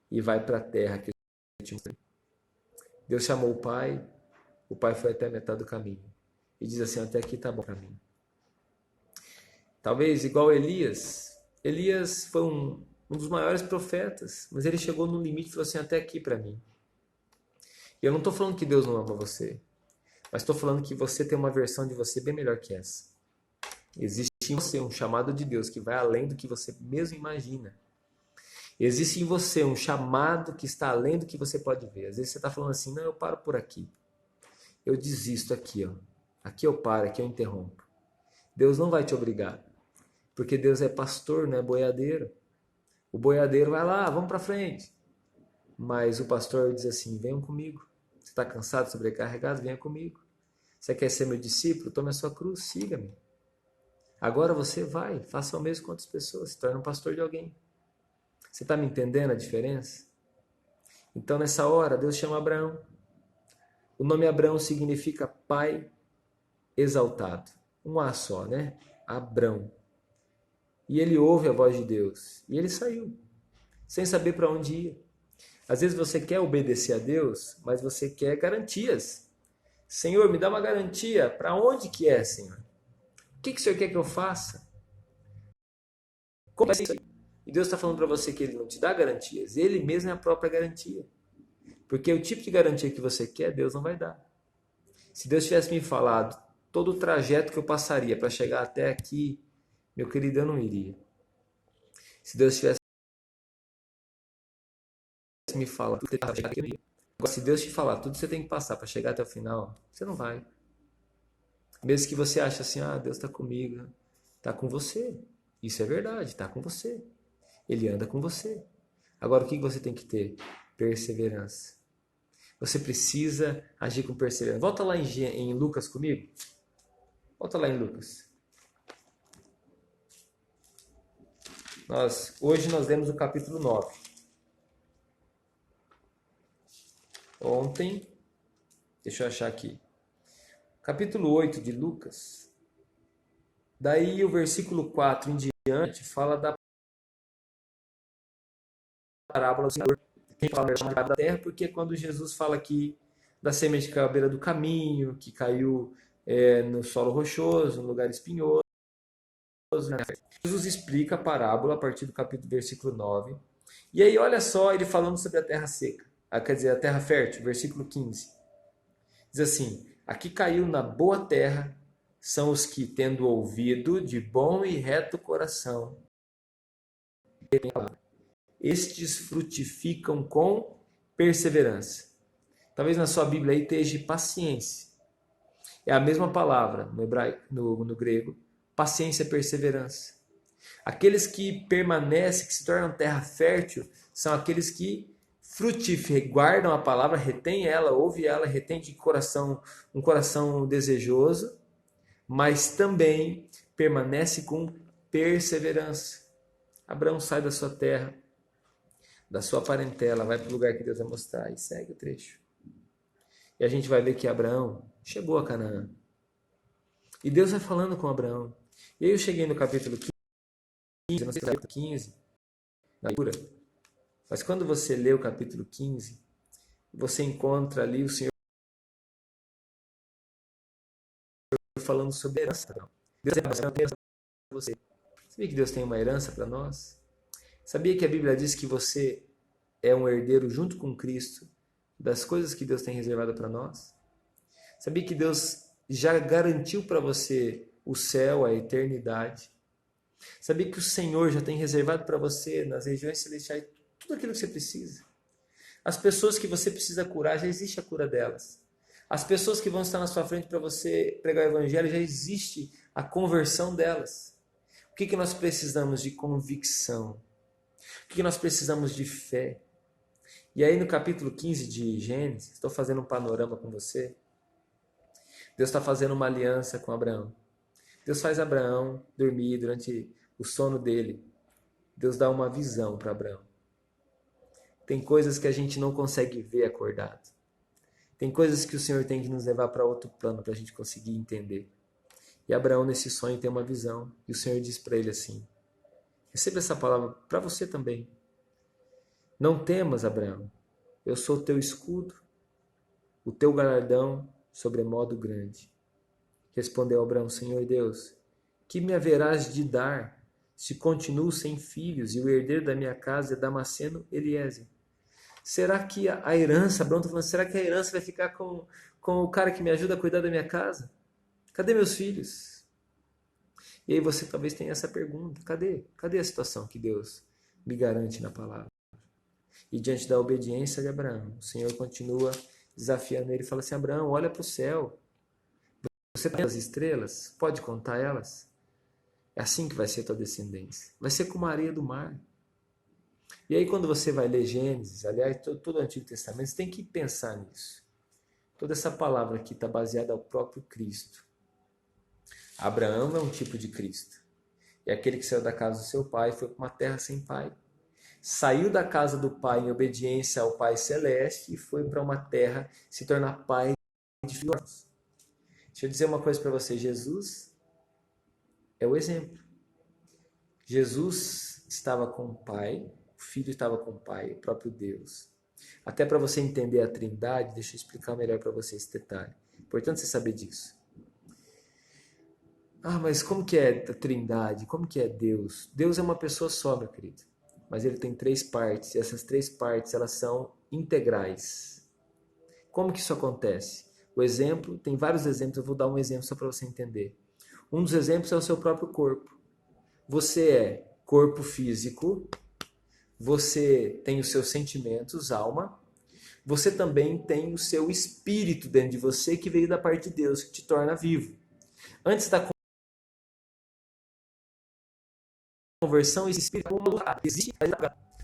e vai para a terra que eu te mostrei. Deus chamou o pai foi até a metade do caminho. E diz assim, até aqui tá bom para mim. Talvez igual Elias. Elias foi um dos maiores profetas, mas ele chegou no limite e falou assim, até aqui para mim. E eu não estou falando que Deus não ama você, mas estou falando que você tem uma versão de você bem melhor que essa. Existe em você um chamado de Deus que vai além do que você mesmo imagina. Existe em você um chamado que está além do que você pode ver. Às vezes você está falando assim, não, eu paro por aqui. Eu desisto aqui, ó. Aqui eu paro, aqui eu interrompo. Deus não vai te obrigar, porque Deus é pastor, não é boiadeiro. O boiadeiro vai lá, vamos para frente. Mas o pastor diz assim, venham comigo. Você está cansado, sobrecarregado? Venha comigo. Você quer ser meu discípulo? Tome a sua cruz, siga-me. Agora você vai, faça o mesmo com outras pessoas, se torne um pastor de alguém. Você está me entendendo a diferença? Então nessa hora, Deus chama Abraão. O nome Abraão significa pai exaltado. Um A só, né? Abrão. E ele ouve a voz de Deus. E ele saiu, sem saber para onde ia. Às vezes você quer obedecer a Deus, mas você quer garantias. Senhor, me dá uma garantia. Para onde que é, Senhor? O que o Senhor quer que eu faça? Como é isso aí? E Deus está falando para você que Ele não te dá garantias. Ele mesmo é a própria garantia. Porque o tipo de garantia que você quer, Deus não vai dar. Se Deus tivesse me falado todo o trajeto que eu passaria para chegar até aqui, meu querido, eu não iria. Se Deus tivesse me falado tudo que para chegar aqui, eu não iria. Agora, se Deus te falar tudo que você tem que passar para chegar até o final, você não vai. Mesmo que você ache assim, ah, Deus está comigo, está com você. Isso é verdade, está com você. Ele anda com você. Agora, o que você tem que ter? Perseverança. Você precisa agir com perseverança. Volta lá em Lucas comigo. Volta lá em Lucas. Hoje nós lemos o capítulo 9. Ontem, deixa eu achar aqui. Capítulo 8 de Lucas. Daí o versículo 4 em diante fala da parábola do Senhor. Quem fala da terra, porque quando Jesus fala aqui da semente que caiu à beira do caminho, que caiu no solo rochoso, no lugar espinhoso. Né? Jesus explica a parábola a partir do capítulo versículo 9. E aí, olha só, ele falando sobre a terra seca. Quer dizer, a terra fértil, versículo 15. Diz assim, aqui caiu na boa terra, são os que, tendo ouvido de bom e reto coração, estes frutificam com perseverança. Talvez na sua Bíblia aí esteja paciência. É a mesma palavra no hebraico, no grego. Paciência é perseverança. Aqueles que permanecem, que se tornam terra fértil, são aqueles que frutificam, guardam a palavra, retém ela, ouve ela, retém de coração, um coração desejoso, mas também permanece com perseverança. Abraão sai da sua terra, da sua parentela, vai para o lugar que Deus vai mostrar e segue o trecho. E a gente vai ver que Abraão chegou a Canaã. E Deus vai falando com Abraão. E aí eu cheguei no capítulo 15, não sei se é capítulo 15, na leitura. Mas quando você lê o capítulo 15, você encontra ali o Senhor falando sobre a herança. Deus é você. Sabia que Deus tem uma herança para nós? Sabia que a Bíblia diz que você é um herdeiro junto com Cristo das coisas que Deus tem reservado para nós? Sabia que Deus já garantiu para você o céu, a eternidade? Sabia que o Senhor já tem reservado para você nas regiões celestiais tudo aquilo que você precisa? As pessoas que você precisa curar, já existe a cura delas. As pessoas que vão estar na sua frente para você pregar o evangelho, já existe a conversão delas. O que nós precisamos de convicção? O que nós precisamos de fé? E aí no capítulo 15 de Gênesis, estou fazendo um panorama com você. Deus está fazendo uma aliança com Abraão. Deus faz Abraão dormir durante o sono dele. Deus dá uma visão para Abraão. Tem coisas que a gente não consegue ver acordado. Tem coisas que o Senhor tem que nos levar para outro plano para a gente conseguir entender. E Abraão, nesse sonho, tem uma visão. E o Senhor diz para ele assim: receba essa palavra para você também. Não temas, Abraão. Eu sou o teu escudo, o teu galardão sobremodo grande. Respondeu Abraão: Senhor Deus, que me haverás de dar se continuo sem filhos e o herdeiro da minha casa é Damasceno Eliezer? Será que a herança, Abraão está falando, será que a herança vai ficar com o cara que me ajuda a cuidar da minha casa? Cadê meus filhos? E aí você talvez tenha essa pergunta: cadê a situação que Deus me garante na palavra? E diante da obediência de Abraão, o Senhor continua desafiando ele e fala assim: Abraão, olha para o céu. Você tem as estrelas? Pode contar elas? É assim que vai ser a tua descendência. Vai ser como a areia do mar. E aí quando você vai ler Gênesis, aliás, todo o Antigo Testamento, você tem que pensar nisso. Toda essa palavra aqui está baseada ao próprio Cristo. Abraão é um tipo de Cristo. É aquele que saiu da casa do seu pai e foi para uma terra sem pai. Saiu da casa do pai em obediência ao Pai Celeste e foi para uma terra se tornar pai de filhos. Deixa eu dizer uma coisa para você. Jesus é o exemplo. Jesus estava com o Pai, o Filho estava com o Pai, o próprio Deus. Até para você entender a Trindade, deixa eu explicar melhor para você esse detalhe. Importante você saber disso. Mas como que é a Trindade? Como que é Deus? Deus é uma pessoa só, meu querido. Mas ele tem 3 partes, e essas 3 partes elas são integrais. Como que isso acontece? O exemplo, tem vários exemplos, eu vou dar um exemplo só para você entender. Um dos exemplos é o seu próprio corpo. Você é corpo físico, você tem os seus sentimentos, alma, você também tem o seu espírito dentro de você que veio da parte de Deus, que te torna vivo. Antes da conversão, esse espírito existe.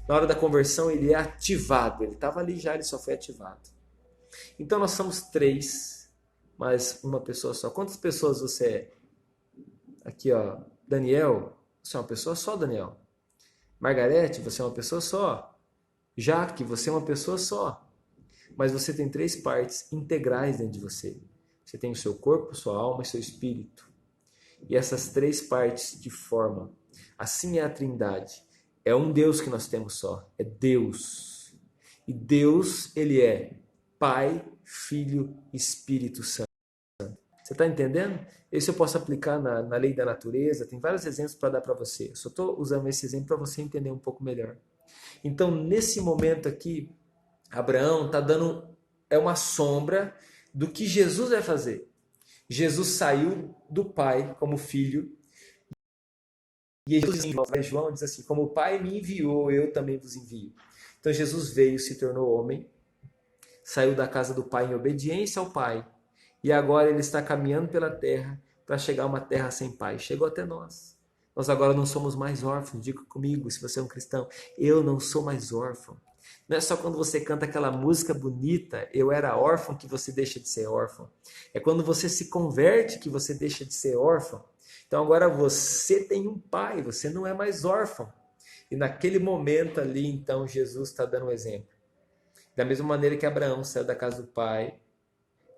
Na hora da conversão, ele é ativado. Ele estava ali já, ele só foi ativado. Então, nós somos 3, mas uma pessoa só. Quantas pessoas você é? Aqui, ó, Daniel, você é uma pessoa só, Daniel. Margarete, você é uma pessoa só. Jaque, você é uma pessoa só. Mas você tem 3 partes integrais dentro de você. Você tem o seu corpo, sua alma e seu espírito. E essas 3 partes te formam. Assim é a Trindade. É um Deus que nós temos só. É Deus. E Deus, ele é Pai, Filho e Espírito Santo. Você está entendendo? Esse eu posso aplicar na lei da natureza. Tem vários exemplos para dar para você. Eu só estou usando esse exemplo para você entender um pouco melhor. Então, nesse momento aqui, Abraão está dando uma sombra do que Jesus vai fazer. Jesus saiu do Pai como filho. E Jesus em João diz assim: como o Pai me enviou, eu também vos envio. Então Jesus veio, se tornou homem, saiu da casa do Pai em obediência ao Pai. E agora ele está caminhando pela terra para chegar a uma terra sem pai. Chegou até nós. Nós agora não somos mais órfãos. Diga comigo, se você é um cristão, eu não sou mais órfão. Não é só quando você canta aquela música bonita, eu era órfão, que você deixa de ser órfão. É quando você se converte que você deixa de ser órfão. Então agora você tem um pai, você não é mais órfão. E naquele momento ali, então, Jesus está dando um exemplo. Da mesma maneira que Abraão saiu da casa do pai,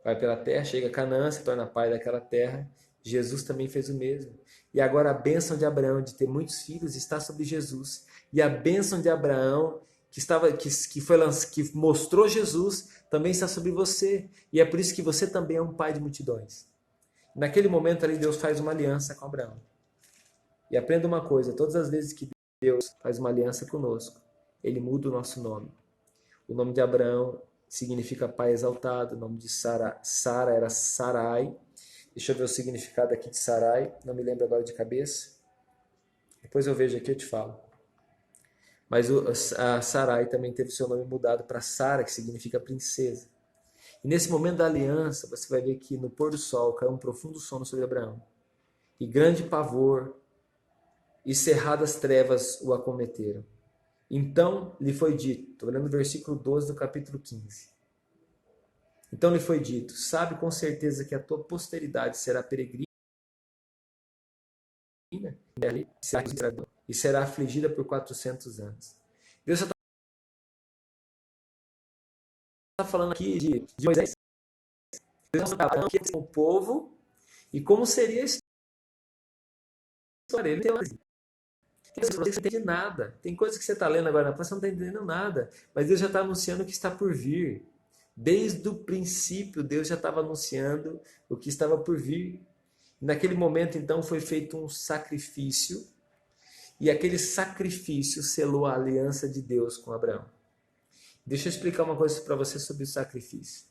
vai pela terra, chega a Canaã, se torna pai daquela terra, Jesus também fez o mesmo. E agora a bênção de Abraão de ter muitos filhos está sobre Jesus. E a bênção de Abraão que mostrou Jesus também está sobre você. E é por isso que você também é um pai de multidões. Naquele momento ali Deus faz uma aliança com Abraão. E aprenda uma coisa, todas as vezes que Deus faz uma aliança conosco, Ele muda o nosso nome. O nome de Abraão significa pai exaltado, o nome de Sara era Sarai. Deixa eu ver o significado aqui de Sarai, não me lembro agora de cabeça. Depois eu vejo aqui e eu te falo. Mas a Sarai também teve seu nome mudado para Sara, que significa princesa. E nesse momento da aliança, você vai ver que no pôr do sol caiu um profundo sono sobre Abraão. E grande pavor e cerradas trevas o acometeram. Então lhe foi dito, estou lendo o versículo 12 do capítulo 15. Então lhe foi dito, sabe com certeza que a tua posteridade será peregrina e será afligida por 400 anos. Deus está falando aqui de Moisés. Deus está falando aqui com o povo e como seria a história. Ele tem você não entende nada. Tem coisas que você está lendo agora na praça, você não está entendendo nada. Mas Deus já está anunciando o que está por vir. Desde o princípio, Deus já estava anunciando o que estava por vir. Naquele momento, então, foi feito um sacrifício. E aquele sacrifício selou a aliança de Deus com Abraão. Deixa eu explicar uma coisa para você sobre o sacrifício.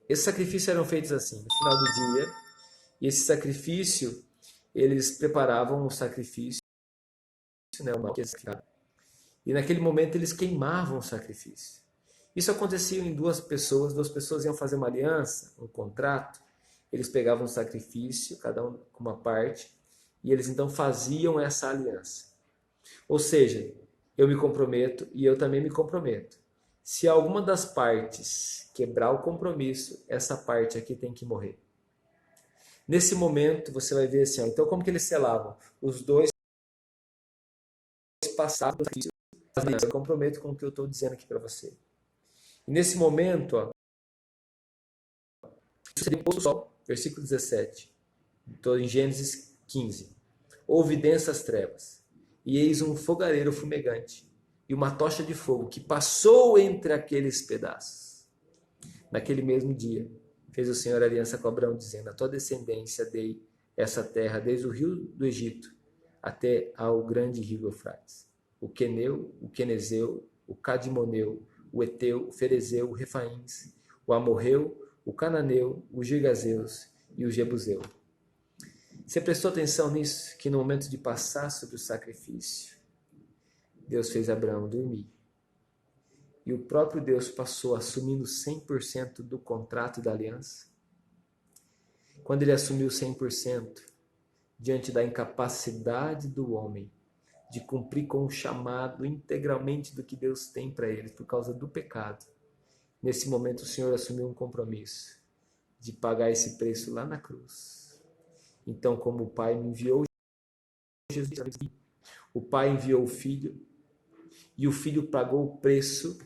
Esses sacrifícios eram feitos assim, no final do dia. E esse sacrifício, eles preparavam o sacrifício, né, e naquele momento eles queimavam o sacrifício. Isso acontecia em duas pessoas iam fazer uma aliança, um contrato, eles pegavam um sacrifício, cada um com uma parte, e eles então faziam essa aliança. Ou seja, eu me comprometo e eu também me comprometo. Se alguma das partes quebrar o compromisso, essa parte aqui tem que morrer. Nesse momento, você vai ver assim, ó, então como que eles selavam? Os dois passavam o sacrifício, eu me comprometo com o que eu estou dizendo aqui para você. E nesse momento, ó, seria o sol, versículo 17. Estou em Gênesis 15. Houve densas trevas, e eis um fogareiro fumegante, e uma tocha de fogo que passou entre aqueles pedaços. Naquele mesmo dia, fez o Senhor aliança com Abraão, dizendo, a tua descendência dei essa terra, desde o rio do Egito até ao grande rio Eufrates. O Queneu, o Quenezeu, o Cadimoneu, o Eteu, o Ferezeu, o Refaíns, o Amorreu, o Cananeu, o Girgazeus e o Jebuseu. Você prestou atenção nisso? Que no momento de passar sobre o sacrifício, Deus fez Abraão dormir. E o próprio Deus passou assumindo 100% do contrato da aliança. Quando ele assumiu 100%, diante da incapacidade do homem de cumprir com o chamado integralmente do que Deus tem para eles por causa do pecado, nesse momento o Senhor assumiu um compromisso de pagar esse preço lá na cruz. Então, como o Pai me enviou Jesus, o Pai enviou o Filho, e o Filho pagou o preço,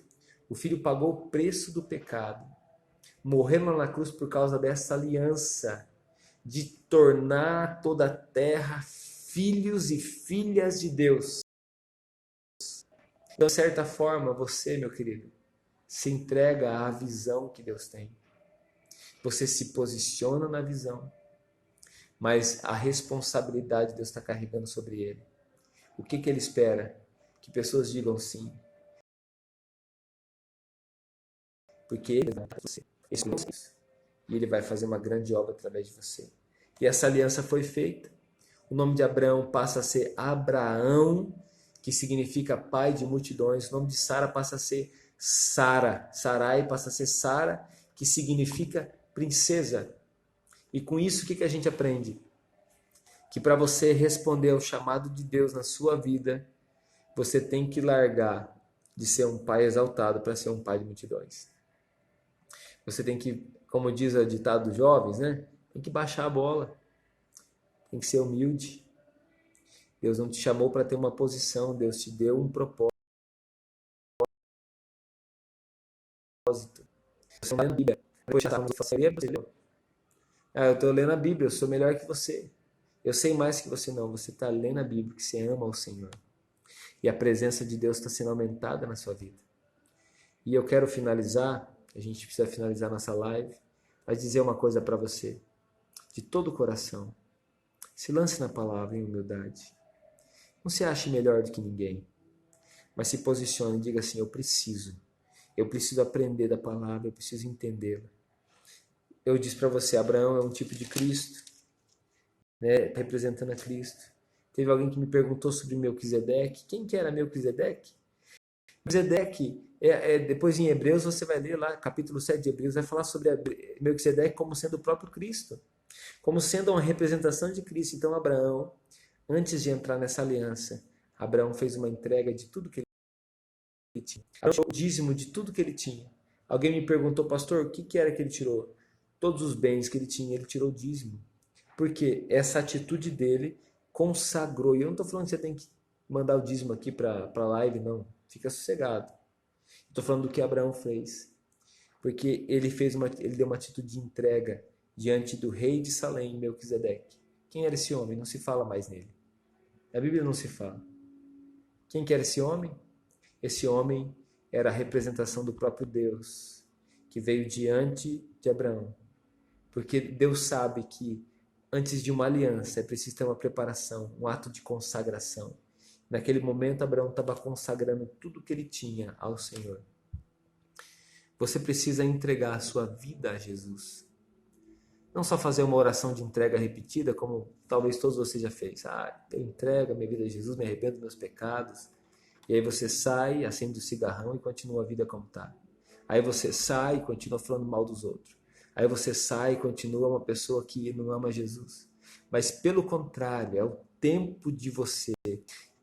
do pecado, morrendo lá na cruz por causa dessa aliança, de tornar toda a terra filhos e filhas de Deus. Então, de certa forma, você, meu querido, se entrega à visão que Deus tem. Você se posiciona na visão, mas a responsabilidade Deus está carregando sobre ele. O que ele espera? Que pessoas digam sim. Porque ele vai fazer você. E ele vai fazer uma grande obra através de você. E essa aliança foi feita. O nome de Abraão passa a ser Abraão, que significa pai de multidões. O nome de Sara passa a ser Sara. Sarai passa a ser Sara, que significa princesa. E com isso, o que a gente aprende? Que para você responder ao chamado de Deus na sua vida, você tem que largar de ser um pai exaltado para ser um pai de multidões. Você tem que, como diz o ditado dos jovens, né? Tem que baixar a bola. Tem que ser humilde. Deus não te chamou para ter uma posição, Deus te deu um propósito. Você lendo a Bíblia. Eu estou lendo a Bíblia, eu sou melhor que você. Eu sei mais que você não. Você está lendo a Bíblia, que você ama o Senhor. E a presença de Deus está sendo aumentada na sua vida. E eu quero finalizar, a gente precisa finalizar nossa live, mas dizer uma coisa para você. De todo o coração. Se lance na palavra em humildade. Não se ache melhor do que ninguém, mas se posicione e diga assim: eu preciso. Eu preciso aprender da palavra, eu preciso entendê-la. Eu disse para você, Abraão é um tipo de Cristo, né, representando a Cristo. Teve alguém que me perguntou sobre Melquisedeque. Quem que era Melquisedeque? Melquisedeque, depois em Hebreus, você vai ler lá, capítulo 7 de Hebreus, vai falar sobre Melquisedeque como sendo o próprio Cristo, como sendo uma representação de Cristo. Então Abraão, antes de entrar nessa aliança, Abraão fez uma entrega de tudo que ele tinha. O dízimo de tudo que ele tinha. Alguém me perguntou, pastor, o que era que ele tirou? Todos os bens que ele tinha, ele tirou o dízimo. Porque essa atitude dele consagrou. E eu não estou falando que você tem que mandar o dízimo aqui para a live, não. Fica sossegado. Estou falando do que Abraão fez. Porque ele deu uma atitude de entrega diante do rei de Salém, Melquisedeque. Quem era esse homem? Não se fala mais nele. A Bíblia não se fala. Quem que era esse homem? Esse homem era a representação do próprio Deus, que veio diante de Abraão. Porque Deus sabe que antes de uma aliança é preciso ter uma preparação, um ato de consagração. Naquele momento, Abraão estava consagrando tudo que ele tinha ao Senhor. Você precisa entregar a sua vida a Jesus. Não só fazer uma oração de entrega repetida, como talvez todos vocês já fez. Eu entrego a minha vida a Jesus, me arrependo dos meus pecados. E aí você sai, acende o cigarrão e continua a vida como está. Aí você sai e continua falando mal dos outros. Aí você sai e continua uma pessoa que não ama Jesus. Mas pelo contrário, é o tempo de você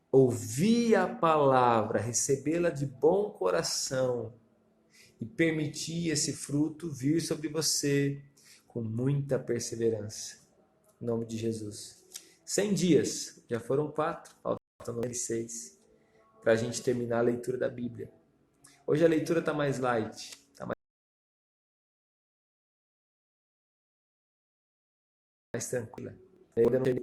ouvir a palavra, recebê-la de bom coração e permitir esse fruto vir sobre você com muita perseverança. Em nome de Jesus. 100 dias, já foram 4, faltam 96, para a gente terminar a leitura da Bíblia. Hoje a leitura está mais light, está mais tranquila. Eu estou lendo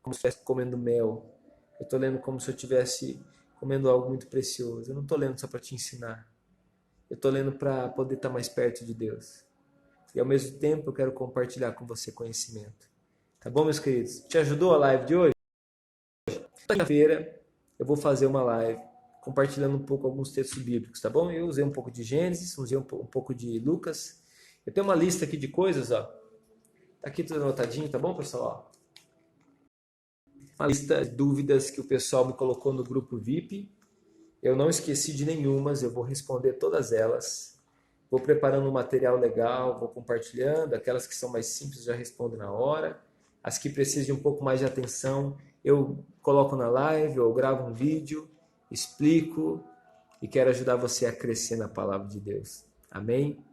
como se eu estivesse comendo mel. Eu estou lendo como se eu estivesse comendo algo muito precioso. Eu não estou lendo só para te ensinar. Eu estou lendo para poder estar mais perto de Deus. E ao mesmo tempo eu quero compartilhar com você conhecimento. Tá bom, meus queridos? Te ajudou a live de hoje? Quinta-feira eu vou fazer uma live compartilhando um pouco alguns textos bíblicos, tá bom? Eu usei um pouco de Gênesis, usei um pouco de Lucas. Eu tenho uma lista aqui de coisas, ó. Tá aqui tudo anotadinho, tá bom, pessoal? Uma lista de dúvidas que o pessoal me colocou no grupo VIP. Eu não esqueci de nenhumas, eu vou responder todas elas. Vou preparando um material legal, vou compartilhando. Aquelas que são mais simples já respondo na hora. As que precisam de um pouco mais de atenção, eu coloco na live, eu gravo um vídeo, explico e quero ajudar você a crescer na palavra de Deus. Amém?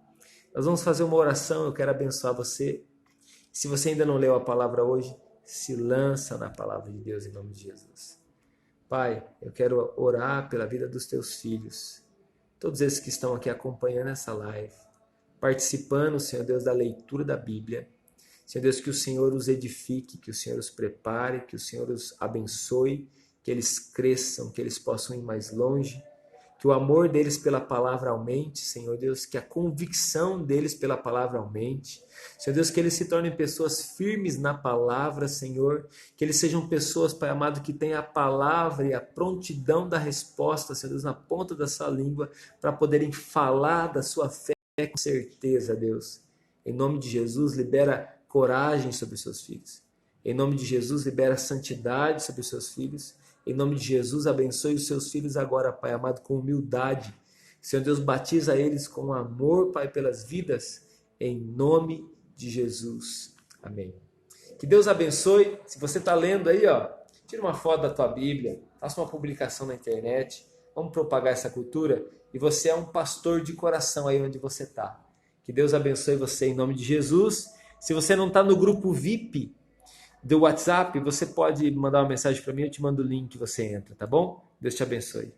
Nós vamos fazer uma oração, eu quero abençoar você. Se você ainda não leu a palavra hoje, se lança na palavra de Deus em nome de Jesus. Pai, eu quero orar pela vida dos teus filhos, todos esses que estão aqui acompanhando essa live, participando, Senhor Deus, da leitura da Bíblia. Senhor Deus, que o Senhor os edifique, que o Senhor os prepare, que o Senhor os abençoe, que eles cresçam, que eles possam ir mais longe, que o amor deles pela palavra aumente, Senhor Deus, que a convicção deles pela palavra aumente. Senhor Deus, que eles se tornem pessoas firmes na palavra, Senhor, que eles sejam pessoas, Pai amado, que tenham a palavra e a prontidão da resposta, Senhor Deus, na ponta da sua língua, para poderem falar da sua fé com certeza, Deus. Em nome de Jesus, libera coragem sobre os seus filhos. Em nome de Jesus, libera santidade sobre os seus filhos. Em nome de Jesus, abençoe os seus filhos agora, Pai amado, com humildade. Senhor Deus, batiza eles com amor, Pai, pelas vidas. Em nome de Jesus. Amém. Que Deus abençoe. Se você está lendo aí, ó, tira uma foto da tua Bíblia, faça uma publicação na internet. Vamos propagar essa cultura. E você é um pastor de coração aí onde você está. Que Deus abençoe você em nome de Jesus. Se você não está no grupo VIP do WhatsApp, você pode mandar uma mensagem para mim, eu te mando o link e você entra, tá bom? Deus te abençoe.